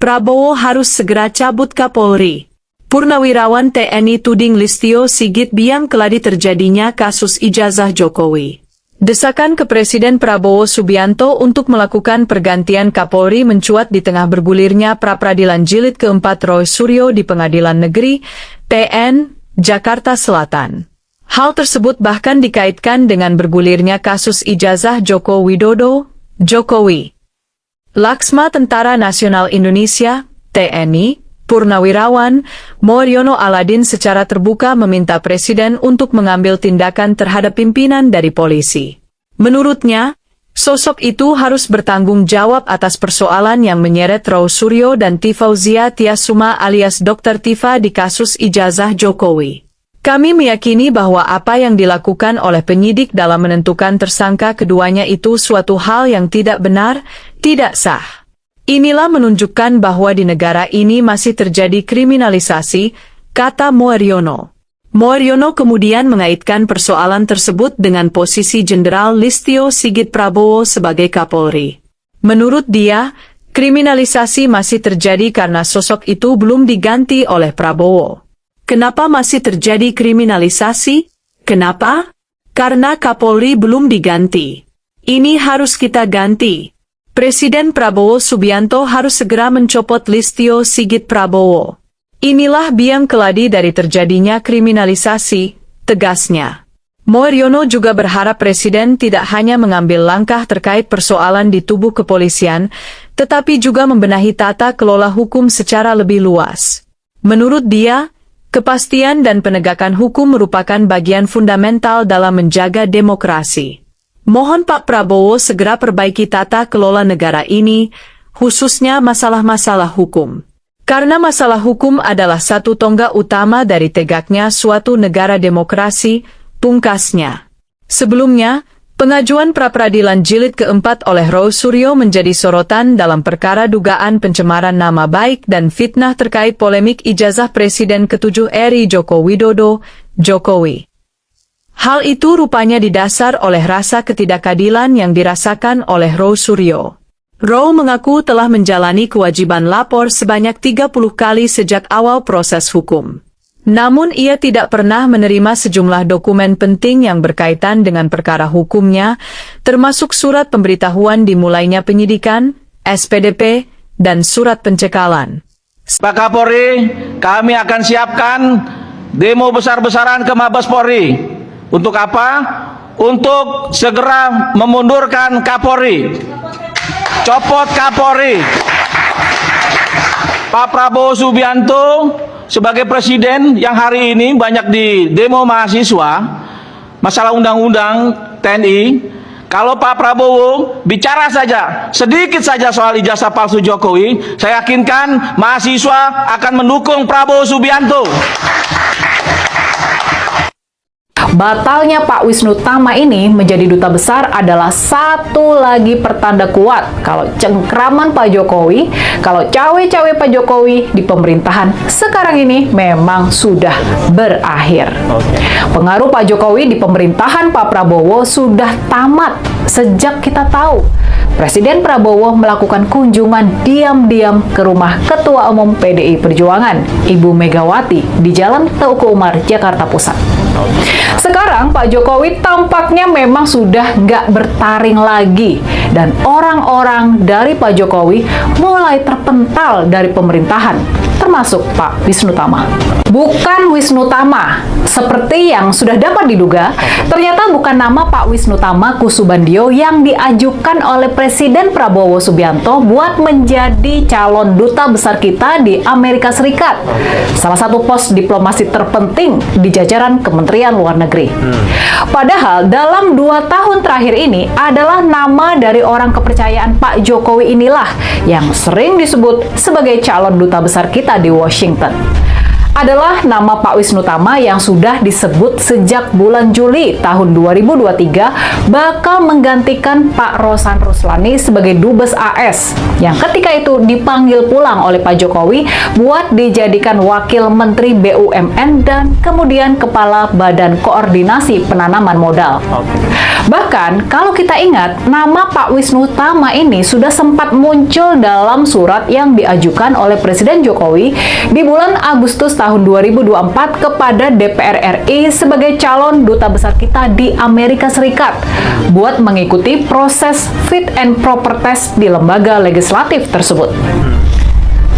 Prabowo harus segera cabut Kapolri. Purnawirawan TNI tuding Listio Sigit biang keladi terjadinya kasus ijazah Jokowi. Desakan ke Presiden Prabowo Subianto untuk melakukan pergantian Kapolri mencuat di tengah bergulirnya pra-peradilan jilid keempat Roy Suryo di Pengadilan Negeri PN, Jakarta Selatan. Hal tersebut bahkan dikaitkan dengan bergulirnya kasus ijazah Joko Widodo, Jokowi. Laksma Tentara Nasional Indonesia, TNI, Purnawirawan Moeryono Aladin secara terbuka meminta Presiden untuk mengambil tindakan terhadap pimpinan dari polisi. Menurutnya, sosok itu harus bertanggung jawab atas persoalan yang menyeret Roy Suryo dan Tifauzia Tiasuma alias Dr. Tifa di kasus ijazah Jokowi. Kami meyakini bahwa apa yang dilakukan oleh penyidik dalam menentukan tersangka keduanya itu suatu hal yang tidak benar, tidak sah. Inilah menunjukkan bahwa di negara ini masih terjadi kriminalisasi, kata Moeryono. Moeryono kemudian mengaitkan persoalan tersebut dengan posisi Jenderal Listio Sigit Prabowo sebagai Kapolri. Menurut dia, kriminalisasi masih terjadi karena sosok itu belum diganti oleh Prabowo. Kenapa masih terjadi kriminalisasi? Kenapa? Karena Kapolri belum diganti. Ini harus kita ganti. Presiden Prabowo Subianto harus segera mencopot Listio Sigit Prabowo. Inilah biang keladi dari terjadinya kriminalisasi, tegasnya. Moeryono juga berharap Presiden tidak hanya mengambil langkah terkait persoalan di tubuh kepolisian, tetapi juga membenahi tata kelola hukum secara lebih luas. Menurut dia, kepastian dan penegakan hukum merupakan bagian fundamental dalam menjaga demokrasi. Mohon Pak Prabowo segera perbaiki tata kelola negara ini, khususnya masalah-masalah hukum. Karena masalah hukum adalah satu tonggak utama dari tegaknya suatu negara demokrasi, pungkasnya. Sebelumnya, pengajuan pra-peradilan jilid keempat oleh Roy Suryo menjadi sorotan dalam perkara dugaan pencemaran nama baik dan fitnah terkait polemik ijazah Presiden ke-7 RI Joko Widodo, Jokowi. Hal itu rupanya didasar oleh rasa ketidakadilan yang dirasakan oleh Roy Suryo. Roy mengaku telah menjalani kewajiban lapor sebanyak 30 kali sejak awal proses hukum. Namun ia tidak pernah menerima sejumlah dokumen penting yang berkaitan dengan perkara hukumnya, termasuk surat pemberitahuan dimulainya penyidikan, SPDP, dan surat pencekalan. Pak Kapolri, kami akan siapkan demo besar-besaran ke Mabes Polri. Untuk apa? Untuk segera memundurkan Kapolri. Copot Kapolri. Pak Prabowo Subianto sebagai presiden yang hari ini banyak di demo mahasiswa masalah undang-undang TNI. Kalau Pak Prabowo bicara saja sedikit saja soal ijazah palsu Jokowi, saya yakinkan mahasiswa akan mendukung Prabowo Subianto. Batalnya Pak Wisnu Tama ini menjadi duta besar adalah satu lagi pertanda kuat kalau cengkraman Pak Jokowi, kalau cawe-cawe Pak Jokowi di pemerintahan sekarang ini memang sudah berakhir. Pengaruh Pak Jokowi di pemerintahan Pak Prabowo sudah tamat sejak kita tahu Presiden Prabowo melakukan kunjungan diam-diam ke rumah Ketua Umum PDI Perjuangan, Ibu Megawati, di Jalan Teuku Umar, Jakarta Pusat. Sekarang Pak Jokowi tampaknya memang sudah nggak bertaring lagi dan orang-orang dari Pak Jokowi mulai terpental dari pemerintahan, termasuk Pak Wisnu Tama. Bukan Wisnu Tama, seperti yang sudah dapat diduga, ternyata bukan nama Pak Wisnu Tama Kusubandio yang diajukan oleh Presiden Prabowo Subianto buat menjadi calon duta besar kita di Amerika Serikat. Salah satu pos diplomasi terpenting di jajaran Kementerian Luar Negeri. Padahal dalam 2 tahun terakhir ini adalah nama dari orang kepercayaan Pak Jokowi inilah yang sering disebut sebagai calon duta besar kita di Washington. adalah nama Pak Wisnu Tama yang sudah disebut sejak bulan Juli tahun 2023 bakal menggantikan Pak Rosan Ruslani sebagai Dubes AS yang ketika itu dipanggil pulang oleh Pak Jokowi buat dijadikan Wakil Menteri BUMN dan kemudian Kepala Badan Koordinasi Penanaman Modal. Bahkan kalau kita ingat, nama Pak Wisnu Tama ini sudah sempat muncul dalam surat yang diajukan oleh Presiden Jokowi di bulan Agustus tahun 2024 kepada DPR RI sebagai calon duta besar kita di Amerika Serikat buat mengikuti proses fit and proper test di lembaga legislatif tersebut.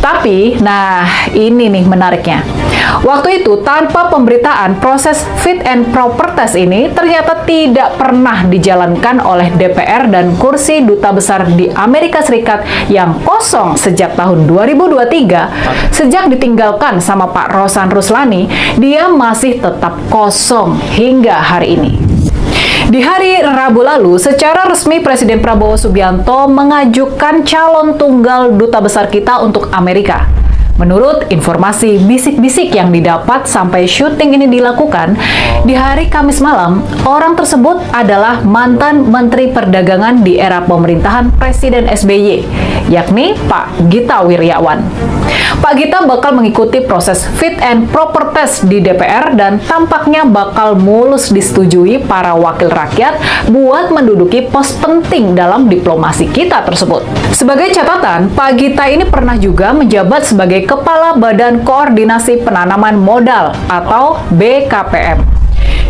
Tapi, nah ini nih menariknya. Waktu itu tanpa pemberitaan, proses fit and proper test ini ternyata tidak pernah dijalankan oleh DPR dan kursi duta besar di Amerika Serikat yang kosong sejak tahun 2023. Sejak ditinggalkan sama Pak Rosan Ruslani, dia masih tetap kosong hingga hari ini. Di hari Rabu lalu, secara resmi Presiden Prabowo Subianto mengajukan calon tunggal duta besar kita untuk Amerika. Menurut informasi bisik-bisik yang didapat sampai syuting ini dilakukan, di hari Kamis malam, orang tersebut adalah mantan Menteri Perdagangan di era pemerintahan Presiden SBY, yakni Pak Gita Wirjawan. Pak Gita bakal mengikuti proses fit and proper test di DPR dan tampaknya bakal mulus disetujui para wakil rakyat buat menduduki pos penting dalam diplomasi kita tersebut. Sebagai catatan, Pak Gita ini pernah juga menjabat sebagai Kepala Badan Koordinasi Penanaman Modal atau BKPM.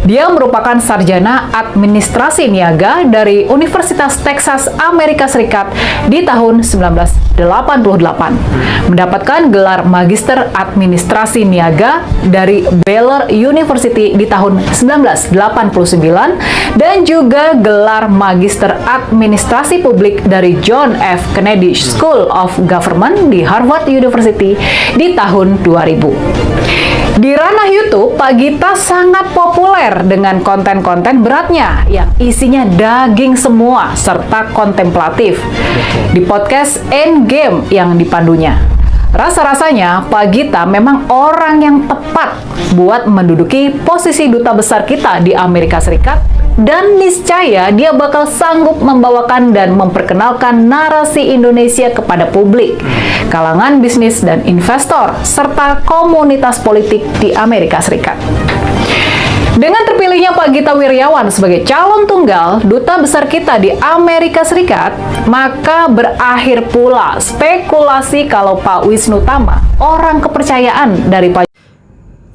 Dia merupakan sarjana administrasi niaga dari Universitas Texas, Amerika Serikat di tahun 1988. Mendapatkan gelar Magister Administrasi Niaga dari Baylor University di tahun 1989 dan juga gelar Magister Administrasi Publik dari John F. Kennedy School of Government di Harvard University di tahun 2000. Di ranah YouTube, Pak Gita sangat populer dengan konten-konten beratnya yang isinya daging semua serta kontemplatif di podcast Endgame yang dipandunya. Rasa-rasanya Pak Gita memang orang yang tepat buat menduduki posisi duta besar kita di Amerika Serikat dan niscaya dia bakal sanggup membawakan dan memperkenalkan narasi Indonesia kepada publik, kalangan bisnis dan investor, serta komunitas politik di Amerika Serikat. Dengan terpilihnya Pak Gita Wirjawan sebagai calon tunggal duta besar kita di Amerika Serikat, maka berakhir pula spekulasi kalau Pak Wisnu Tama orang kepercayaan dari Pak.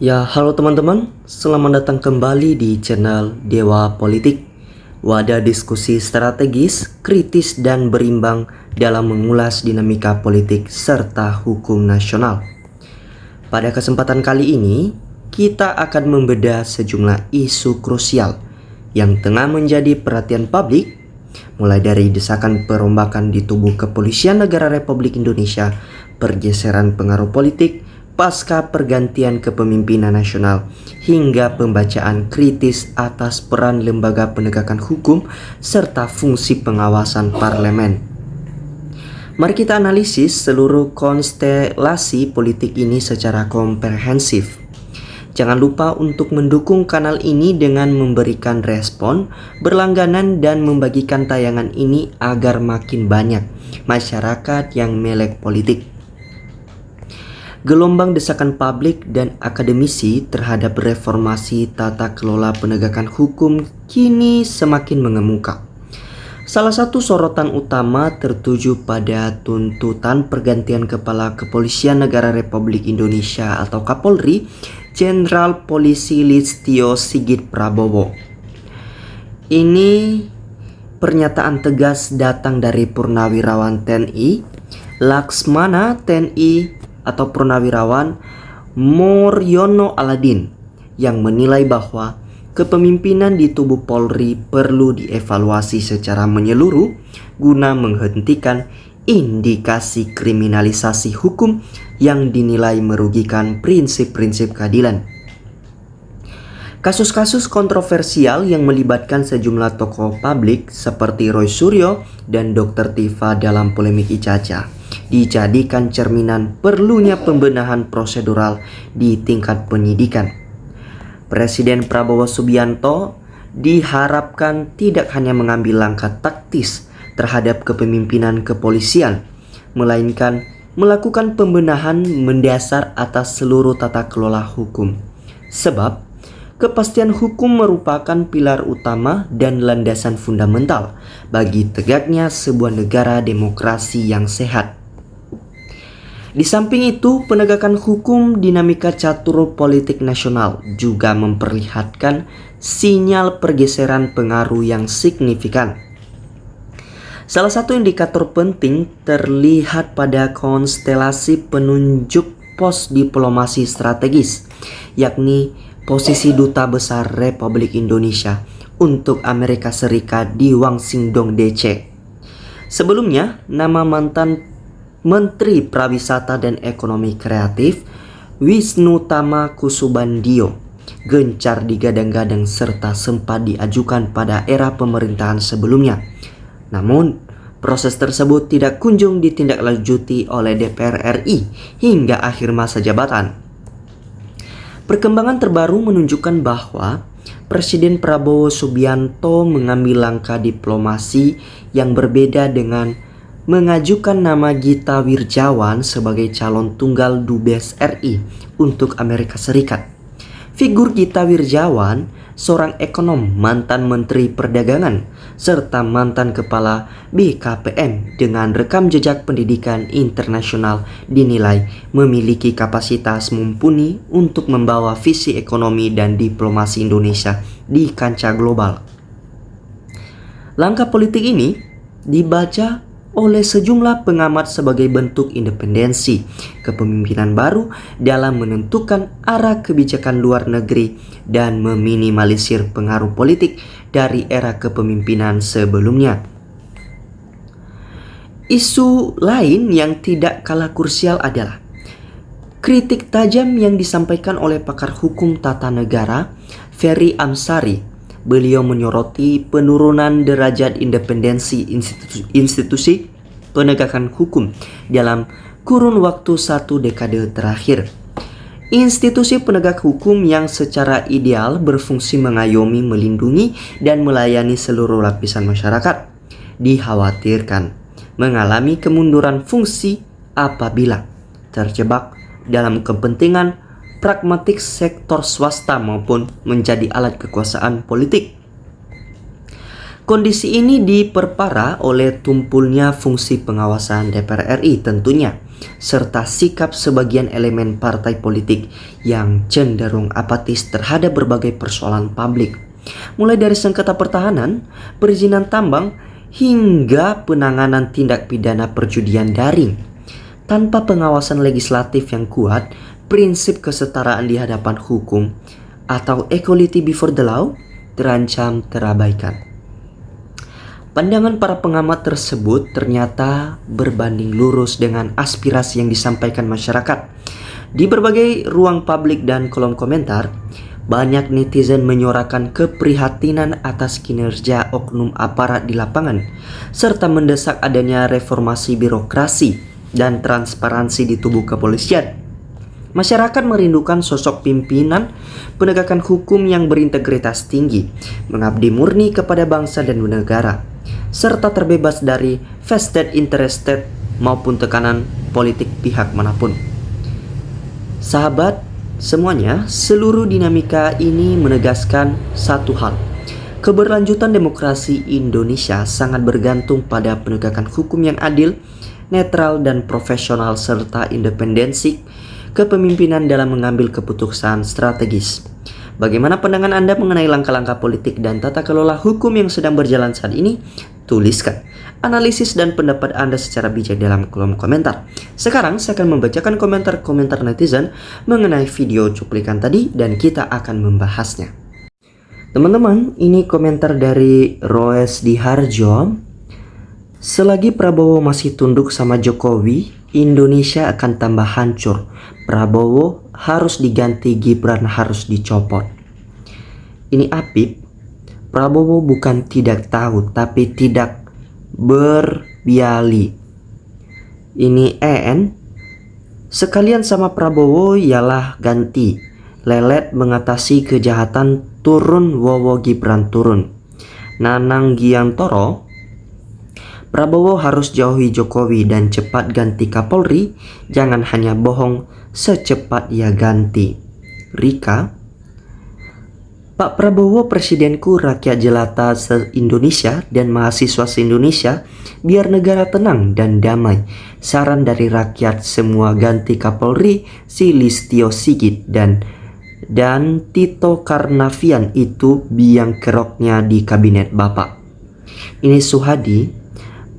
Ya, halo teman-teman, selamat datang kembali di channel Dewa Politik, wadah diskusi strategis, kritis, dan berimbang dalam mengulas dinamika politik serta hukum nasional. Pada kesempatan kali ini, kita akan membedah sejumlah isu krusial yang tengah menjadi perhatian publik, mulai dari desakan perombakan di tubuh Kepolisian Negara Republik Indonesia, pergeseran pengaruh politik pasca pergantian kepemimpinan nasional, hingga pembacaan kritis atas peran lembaga penegakan hukum serta fungsi pengawasan parlemen. Mari kita analisis seluruh konstelasi politik ini secara komprehensif. Jangan lupa untuk mendukung kanal ini dengan memberikan respon, berlangganan, dan membagikan tayangan ini agar makin banyak masyarakat yang melek politik. Gelombang desakan publik dan akademisi terhadap reformasi tata kelola penegakan hukum kini semakin mengemuka. Salah satu sorotan utama tertuju pada tuntutan pergantian Kepala Kepolisian Negara Republik Indonesia atau Kapolri, Jenderal Polisi Listio Sigit Prabowo. Ini pernyataan tegas datang dari Purnawirawan TNI Laksmana TNI atau Purnawirawan Moryono Aladin yang menilai bahwa kepemimpinan di tubuh Polri perlu dievaluasi secara menyeluruh guna menghentikan indikasi kriminalisasi hukum yang dinilai merugikan prinsip-prinsip keadilan. Kasus-kasus kontroversial yang melibatkan sejumlah tokoh publik seperti Roy Suryo dan Dr. Tifa dalam polemik Icaca dijadikan cerminan perlunya pembenahan prosedural di tingkat penyidikan. Presiden Prabowo Subianto diharapkan tidak hanya mengambil langkah taktis terhadap kepemimpinan kepolisian, melainkan melakukan pembenahan mendasar atas seluruh tata kelola hukum. Sebab, kepastian hukum merupakan pilar utama dan landasan fundamental bagi tegaknya sebuah negara demokrasi yang sehat. Di samping itu, penegakan hukum dinamika catur politik nasional juga memperlihatkan sinyal pergeseran pengaruh yang signifikan. Salah satu indikator penting terlihat pada konstelasi penunjuk pos diplomasi strategis, yakni posisi Duta Besar Republik Indonesia untuk Amerika Serikat di Washington DC. Sebelumnya, nama mantan Menteri Pariwisata dan Ekonomi Kreatif Wisnu Tama Kusubandio gencar digadang-gadang serta sempat diajukan pada era pemerintahan sebelumnya. Namun, proses tersebut tidak kunjung ditindaklanjuti oleh DPR RI hingga akhir masa jabatan. Perkembangan terbaru menunjukkan bahwa Presiden Prabowo Subianto mengambil langkah diplomasi yang berbeda dengan mengajukan nama Gita Wirjawan sebagai calon tunggal Dubes RI untuk Amerika Serikat. Figur Gita Wirjawan, seorang ekonom, mantan Menteri Perdagangan, serta mantan Kepala BKPM dengan rekam jejak pendidikan internasional dinilai memiliki kapasitas mumpuni untuk membawa visi ekonomi dan diplomasi Indonesia di kancah global. Langkah politik ini dibaca oleh sejumlah pengamat sebagai bentuk independensi kepemimpinan baru dalam menentukan arah kebijakan luar negeri dan meminimalisir pengaruh politik dari era kepemimpinan sebelumnya. Isu lain yang tidak kalah krusial adalah kritik tajam yang disampaikan oleh pakar hukum tata negara Ferry Amsari. Beliau menyoroti penurunan derajat independensi institusi penegakan hukum dalam kurun waktu 1 dekade terakhir. Institusi penegak hukum yang secara ideal berfungsi mengayomi, melindungi, dan melayani seluruh lapisan masyarakat dikhawatirkan mengalami kemunduran fungsi apabila terjebak dalam kepentingan pragmatik sektor swasta maupun menjadi alat kekuasaan politik. Kondisi ini diperparah oleh tumpulnya fungsi pengawasan DPR RI tentunya, serta sikap sebagian elemen partai politik yang cenderung apatis terhadap berbagai persoalan publik, mulai dari sengketa pertahanan, perizinan tambang, hingga penanganan tindak pidana perjudian daring. Tanpa pengawasan legislatif yang kuat, prinsip kesetaraan di hadapan hukum atau equality before the law terancam terabaikan. Pandangan para pengamat tersebut ternyata berbanding lurus dengan aspirasi yang disampaikan masyarakat. Di berbagai ruang publik dan kolom komentar, banyak netizen menyuarakan keprihatinan atas kinerja oknum aparat di lapangan, serta mendesak adanya reformasi birokrasi dan transparansi di tubuh kepolisian. Masyarakat merindukan sosok pimpinan penegakan hukum yang berintegritas tinggi, mengabdi murni kepada bangsa dan negara, serta terbebas dari vested interest maupun tekanan politik pihak manapun. Sahabat semuanya, seluruh dinamika ini menegaskan satu hal. Keberlanjutan demokrasi Indonesia sangat bergantung pada penegakan hukum yang adil, netral, dan profesional serta independensi kepemimpinan dalam mengambil keputusan strategis. Bagaimana pandangan Anda mengenai langkah-langkah politik dan tata kelola hukum yang sedang berjalan saat ini? Tuliskan analisis dan pendapat Anda secara bijak dalam kolom komentar. Sekarang saya akan membacakan komentar-komentar netizen mengenai video cuplikan tadi dan kita akan membahasnya. Teman-teman, ini komentar dari Roes Diharjo. Selagi Prabowo masih tunduk sama Jokowi, Indonesia akan tambah hancur. Prabowo harus diganti, Gibran harus dicopot. Ini Apip. Prabowo bukan tidak tahu, tapi tidak berbiali. Ini EN. Sekalian sama Prabowo ialah ganti. Lelet mengatasi kejahatan turun, Wowo Gibran turun. Nanang Giantoro, Prabowo harus jauhi Jokowi dan cepat ganti Kapolri. Jangan hanya bohong, secepat ia ganti. Rika, Pak Prabowo presidenku, rakyat jelata se-Indonesia dan mahasiswa se-Indonesia, biar negara tenang dan damai. Saran dari rakyat semua ganti Kapolri si Listio Sigit dan Tito Karnavian itu biang keroknya di kabinet Bapak. Ini Suhadi,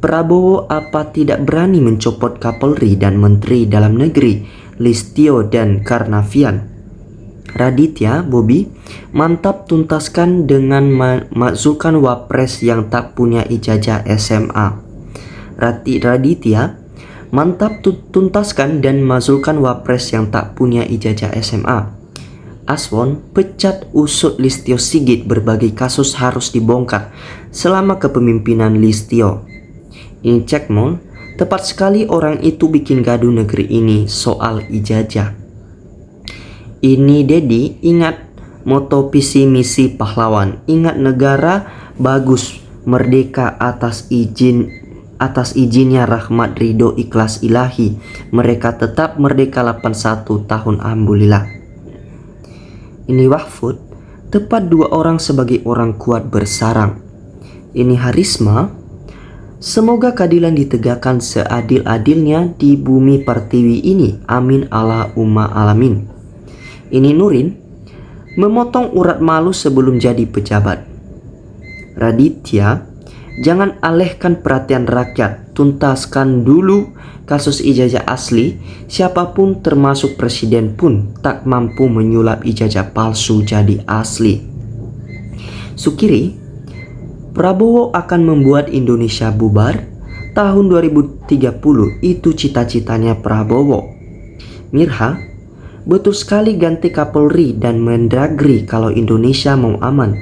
Prabowo apa tidak berani mencopot Kapolri dan Menteri Dalam Negeri Listio dan Karnavian? Raditya Bobi, mantap tuntaskan dengan makzulkan wapres yang tak punya ijazah SMA. Raditya, mantap tuntaskan dan makzulkan wapres yang tak punya ijazah SMA. Aswon, pecat usut Listio Sigit, berbagai kasus harus dibongkar selama kepemimpinan Listio. Ini Cekmon, tepat sekali orang itu bikin gaduh negeri ini soal ijazah. Ini Dedi, ingat moto visi misi pahlawan. Ingat negara bagus, merdeka atas izinnya rahmat ridho ikhlas ilahi. Mereka tetap merdeka 81 tahun, alhamdulillah. Ini Wahfud, tepat 2 orang sebagai orang kuat bersarang. Ini Harisma, semoga keadilan ditegakkan seadil-adilnya di bumi pertiwi ini. Amin Allahumma alamin. Ini Nurin, memotong urat malu sebelum jadi pejabat. Raditya, jangan alihkan perhatian rakyat, tuntaskan dulu kasus ijazah asli. Siapapun termasuk presiden pun tak mampu menyulap ijazah palsu jadi asli. Sukiri, Prabowo akan membuat Indonesia bubar tahun 2030, itu cita-citanya Prabowo. Mirha, betul sekali ganti Kapolri dan Mendagri kalau Indonesia mau aman.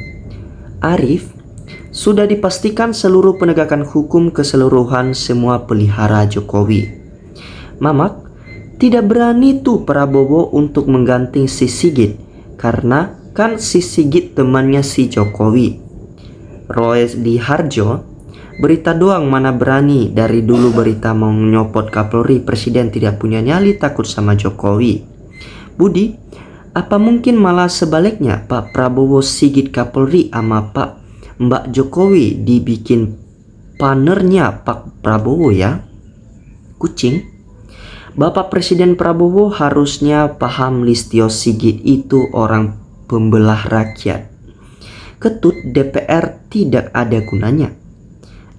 Arif, sudah dipastikan seluruh penegakan hukum keseluruhan semua pelihara Jokowi. Mamak, tidak berani tuh Prabowo untuk mengganti si Sigit, karena kan si Sigit temannya si Jokowi. Roy di Harjo, berita doang mana berani, dari dulu berita mau nyopot Kapolri, presiden tidak punya nyali, takut sama Jokowi. Budi, apa mungkin malah sebaliknya Pak Prabowo Sigit Kapolri sama Mbak Jokowi dibikin panernya Pak Prabowo ya? Kucing, Bapak Presiden Prabowo harusnya paham Listio Sigit itu orang pembelah rakyat. Ketut DPR tidak ada gunanya.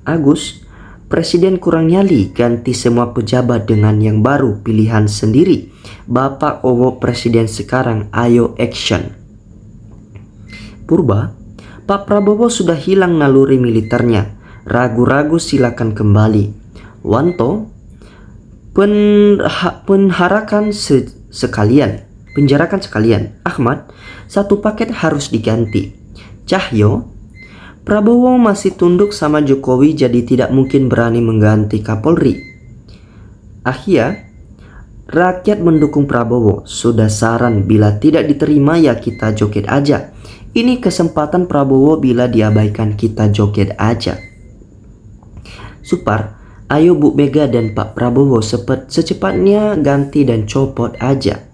Agus, Presiden kurang nyali, ganti semua pejabat dengan yang baru, pilihan sendiri. Bapak Owo presiden sekarang, ayo action. Purba, Pak Prabowo sudah hilang naluri militernya. Ragu-ragu silakan kembali. Wanto, penjarakan sekalian. Ahmad, satu paket harus diganti. Cahyo, Prabowo masih tunduk sama Jokowi jadi tidak mungkin berani mengganti Kapolri. Ahia, rakyat mendukung Prabowo. Sudah saran, bila tidak diterima ya kita joget aja. Ini kesempatan Prabowo, bila diabaikan kita joget aja. Supar, ayo Bu Mega dan Pak Prabowo secepatnya ganti dan copot aja.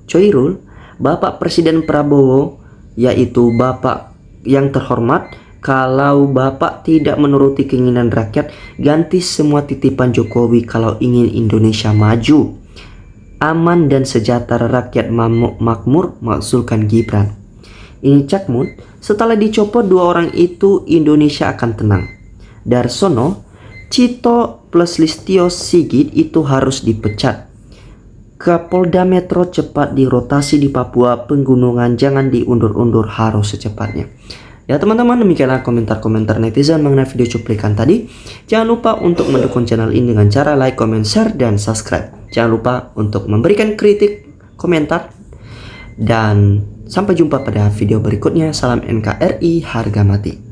Coirul, Bapak Presiden Prabowo, yaitu Bapak yang terhormat, kalau Bapak tidak menuruti keinginan rakyat, ganti semua titipan Jokowi kalau ingin Indonesia maju, aman dan sejahtera, rakyat makmur, maksulkan Gibran. Ini Cakmut, setelah dicopot 2 orang itu, Indonesia akan tenang. Darsono, Cito plus Listio Sigit itu harus dipecat. Kapolda Metro cepat dirotasi di Papua Pegunungan, jangan diundur-undur, harus secepatnya. Ya teman-teman, demikianlah komentar-komentar netizen mengenai video cuplikan tadi. Jangan lupa untuk mendukung channel ini dengan cara like, comment, share, dan subscribe. Jangan lupa untuk memberikan kritik, komentar, dan sampai jumpa pada video berikutnya. Salam NKRI, harga mati.